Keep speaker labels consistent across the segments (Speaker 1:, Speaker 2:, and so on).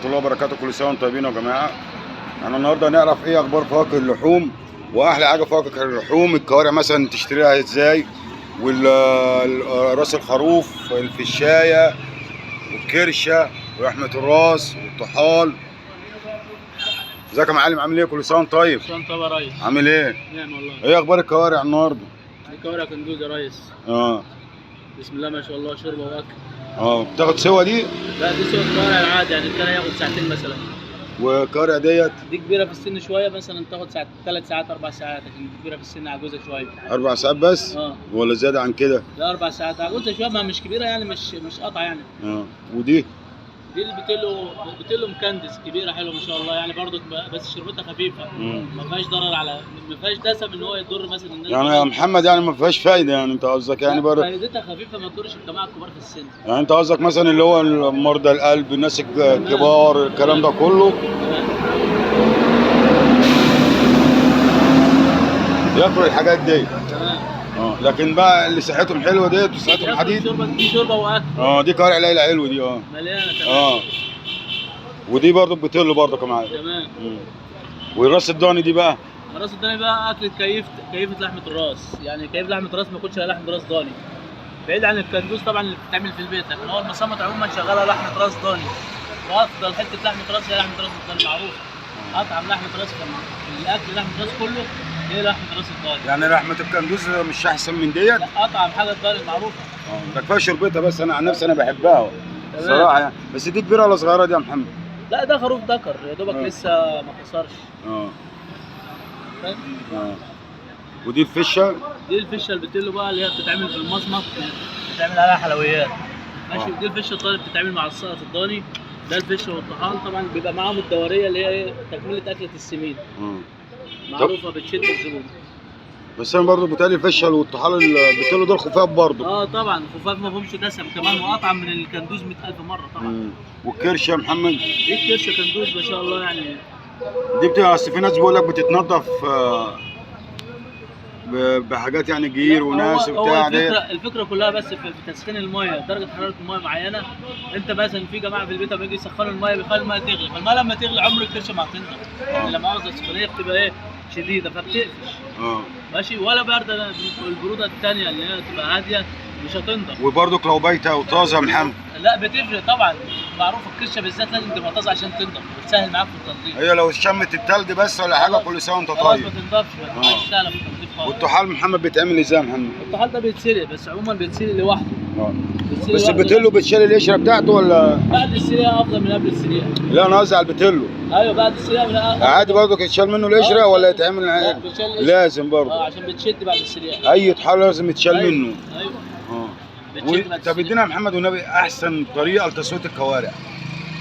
Speaker 1: الله وبركاته. كل سنه وانتم طيبين يا جماعه. احنا النهارده هنعرف ايه اخبار فواكه اللحوم، واحلى حاجه فواكه اللحوم الكوارع مثلا تشتريها ازاي، وراس الخروف، الفشايه والكرشه ولحمه الراس والطحال. ازيك يا معلم؟ عامل ايه؟ كل سنه وانت طيب.
Speaker 2: كل سنه وانت طيب يا ريس.
Speaker 1: عامل ايه؟
Speaker 2: نعم والله.
Speaker 1: ايه اخبار الكوارع النهارده؟
Speaker 2: الكوارع كندوز يا ريس. بسم الله ما شاء الله، شوربه واكل.
Speaker 1: بتاخد سوا دي؟
Speaker 2: لا دي سوى الكوارع العادي، يعني الكوارع ياخد ساعتين مثلا.
Speaker 1: والكوارع ديت؟
Speaker 2: دي كبيره في السن شويه، مثلا تاخد ساعة 3 ساعات 4 ساعات، لكن دي كبيره في السن عجوزه شويه.
Speaker 1: 4 ساعات بس؟ ولا زياده عن كده؟
Speaker 2: لا 4 ساعات عجوزه شويه، ما مش كبيره يعني، مش قطع يعني.
Speaker 1: ودي؟
Speaker 2: دي البتيلو مكندس كبيره حلوه ما شاء الله، يعني برضو بس شربتها خفيفه. ما فيهاش ضرر، ما فيهاش دسم ان هو يضر مثلا الناس.
Speaker 1: يعني يا محمد يعني ما فيهاش فايده، يعني انت قصدك يعني برضه
Speaker 2: فايدتها خفيفه، ما تضرش الجماعه الكبار في السن.
Speaker 1: يعني انت قصدك مثلا اللي هو مرضى القلب، الناس الكبار، الكلام ده كله ياكلوا الحاجات دي. لكن بقى اللي صحتهم حلوه ديت وصحتهم حديد.
Speaker 2: دي شوربه واكل.
Speaker 1: دي كوارع ليلى حلوه دي.
Speaker 2: مليانه تمام.
Speaker 1: ودي برضه بتقل برضه كمان.
Speaker 2: تمام.
Speaker 1: والراس الضاني دي بقى؟
Speaker 2: الراس الضاني بقى اكل كيفه لحمه الراس، يعني كيف لحمه الراس ما ياكلش لحمه راس ضاني، بعيد عن الكندوز طبعا اللي بتتعمل في البيت، لكن هو المصامت عموما شغاله لحمه راس ضاني، وافضل حته لحمه راس هي لحمه راس الضاني معروفه. اطعم لحمه راس في الاكل لحمه راس كله هي لحمه راس الضاني.
Speaker 1: يعني لحمه الكندوز مش احسن من ديت؟
Speaker 2: لا اطعم حاجه الضاني المعروفه.
Speaker 1: ده كفايه شربتها، بس انا عن نفسي انا بحبها الصراحه يعني. بس دي كبيره ولا صغيره دي يا محمد؟
Speaker 2: لا ده خروف ذكر يا دوبك لسه ما كسرش.
Speaker 1: ودي الفشه؟
Speaker 2: دي الفشه البتلو بقى اللي هي بتتعمل في المصمت، بتتعمل عليها حلويات. ماشي. ودي الفشه الضاني بتتعمل مع السلطه الضاني. ده الفشه والطحال طبعا بيبقى معاهم الدوريه اللي هي تكمله اكله السمين. معروفه بتشد الزبون.
Speaker 1: بس انا برضه بتهيألي الفشه والطحال البتلو دول خفاف برضه.
Speaker 2: طبعا خفاف، ما فيهمش دسم كمان، واطعم من الكندوز 100,000 مره طبعا.
Speaker 1: والكرشه يا محمد؟
Speaker 2: دي الكرشه كندوز ما شاء الله يعني.
Speaker 1: دي بتبقى، اصل في ناس بيقول لك بتتنضف بحاجات يعني جير وناس وبتاع.
Speaker 2: الفكره كلها بس في تسخين الميه، درجه حراره الميه معينه. انت مثلا في جماعه في البيت لما يجي يسخنوا الميه بيخلوا الميه تغلي، فالميه لما تغلي عمر الكرشه ما هتنضف. يعني لما عاوزه السخونيه بتبقى ايه؟ شديده فبتقفش. ماشي. ولا بارده، البروده الثانيه اللي هي تبقى هاديه مش هتنضف.
Speaker 1: وبرضك لو بايته وطازه يا محمد؟
Speaker 2: لا بتفرق طبعا، معروف الكرشه بالذات لازم تبقى طازه عشان تنضف، بتسهل معاك في التنظيف.
Speaker 1: هي لو شمت التلج بس ولا حاجه كل سنه وانت طيب.
Speaker 2: خلاص ما تنضفش، مش سهله في التنظيف خالص.
Speaker 1: والطحال محمد بيتعمل ازاي يا محمد؟
Speaker 2: الطحال ده بيتسلق، بس عموما بيتسلق لوحده.
Speaker 1: بس البتلو بتشيل القشره بتاعته ولا؟
Speaker 2: بعد السلقه افضل من قبل السلقه.
Speaker 1: لا انا قصدي على البتلو.
Speaker 2: ايوه بعد السلقه
Speaker 1: عادي برضه يتشال منه القشره ولا يتعمل عادي؟ لازم برضه.
Speaker 2: عشان بتشد بعد السلقه.
Speaker 1: اي طحال لازم يتشال منه.
Speaker 2: ايوه.
Speaker 1: طب ادينا يا محمد والنبي احسن طريقه لتسويه الكوارع.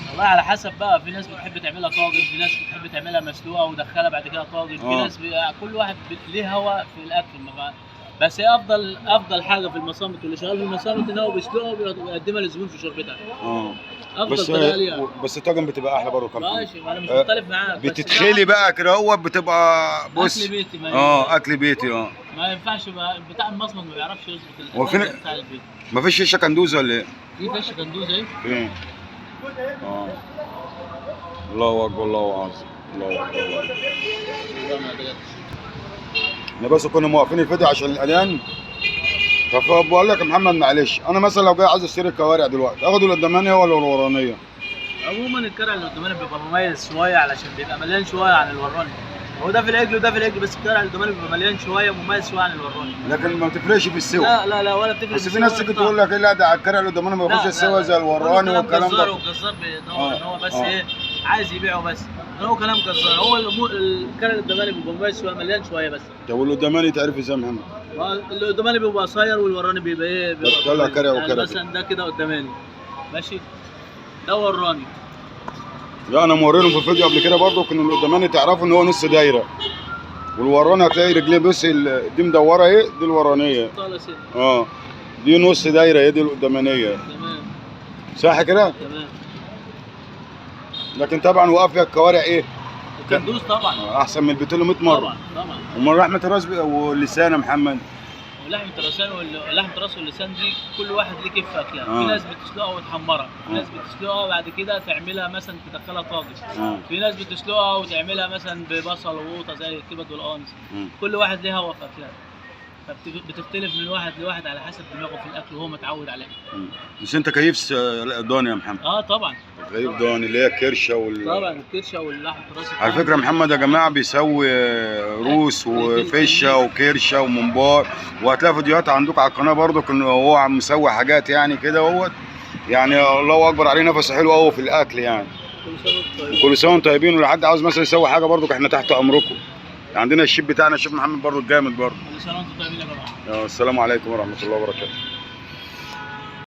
Speaker 2: والله على حسب بقى، في ناس بتحب تعملها طاجن، في ناس بتحب تعملها مسلوقه ودخلها بعد كده طاجن، في ناس كل واحد ليه هوا في الاكل. بس هي افضل حاجه في المصامت واللي شغال في المصامت ان هو بيسلقها ويقدمها للزبون في شربتها. افضل طريقه ليها.
Speaker 1: بس الطاجن بتبقى احلى برضه كمان.
Speaker 2: ماشي، انا مش مختلف معاك.
Speaker 1: بتتخلي بقى كده هو بتبقى بص
Speaker 2: اكل بيتي.
Speaker 1: اكل بيتي.
Speaker 2: ما ينفعش بتاع المصمت ما بيعرفش يظبط الاكل بتاع البيت.
Speaker 1: ما فيش فشه كندوز ولا ايه؟
Speaker 2: في فشه كندوز اهي.
Speaker 1: فين؟ الله اكبر، الله عظيم، الله اكبر. احنا بس كنا موقفين الفيديو عشان الاذان. فبقول لك يا محمد معلش، انا مثلا لو جاي عايز اشتري الكوارع دلوقتي اخد اللي قدامانيه ولا الورانيه؟
Speaker 2: عموما الكرع اللي قداماني بيبقى مميز شويه علشان بيبقى مليان شويه عن الوراني. هو ده في العجل وده في العجل، بس الكرع اللي قداماني بيبقى مليان شويه مميز شويه عن الوراني.
Speaker 1: لكن ما بتفرقش في السوا.
Speaker 2: لا ولا بتفرق.
Speaker 1: بس في ناس تيجي تقول لك لا ده الكرع اللي قدامنا ما بياخدش السوا زي الوراني والكلام ده.
Speaker 2: والجزار بيدور ان هو بس ايه عايز يبيعه، بس هو كلام جزار. هو الكرع اللي قداماني بيبقى مميز شويه مليان شويه بس.
Speaker 1: طب واللي قداماني تعرف ازاي يا محمد؟
Speaker 2: اللي قداماني بيبقى قصير والوراني بيبقى ايه؟
Speaker 1: طلع كرع وكرع.
Speaker 2: يعني مثلا ده كده قداماني ماشي، ده وراني.
Speaker 1: لا انا موريهم في الفيديو قبل كده برضه، كانوا اللي قداماني تعرفوا ان هو نص دايره، والوراني هتلاقي رجليه بس دي مدوره اهي، دي الورانيه. دي نص دايره اهي، دي القدامانيه.
Speaker 2: تمام.
Speaker 1: صح كده؟
Speaker 2: تمام.
Speaker 1: لكن طبعا وقف فيها الكوارع ايه؟
Speaker 2: الكندوز طبعا
Speaker 1: احسن من البتلو 100 مره.
Speaker 2: طبعا.
Speaker 1: امال رحمه الراس واللسان يا محمد؟
Speaker 2: ولحمة الرسان لحمة الراس واللسان دي كل واحد ليه كيف اكلها. في ناس بتسلقها وتحمرها، في ناس بتسلقها وبعد كده تعملها مثلا تدخلها طاجن، في ناس بتسلقها وتعملها مثلا ببصل وقوطه زي الكبد والقوانص. كل واحد ليه هوا في اكلها، فبتختلف من واحد لواحد على حسب دماغه في الاكل وهو متعود عليه.
Speaker 1: بس انت كيف ضاني يا محمد؟
Speaker 2: طبعا
Speaker 1: كيف ضاني اللي هي الكرشه
Speaker 2: طبعا الكرشه واللحمه الراس.
Speaker 1: على فكره محمد يا جماعه بيسوي روس وفشه وكرشه وممبار، وهتلاقي فيديوهات عندكم على القناه برضك ان هو عم مسوي حاجات يعني كده اهوت، يعني الله اكبر عليه، نفس حلو قوي في الاكل يعني. كل سنه وانتم طيبين، ولو حد عاوز مثلا يسوي حاجه برضك احنا تحت امركم. عندنا الشيف بتاعنا الشيف محمد برضك جامد برضه.
Speaker 2: كل سنه وانتم طيبين يا جماعه.
Speaker 1: السلام عليكم ورحمه الله وبركاته.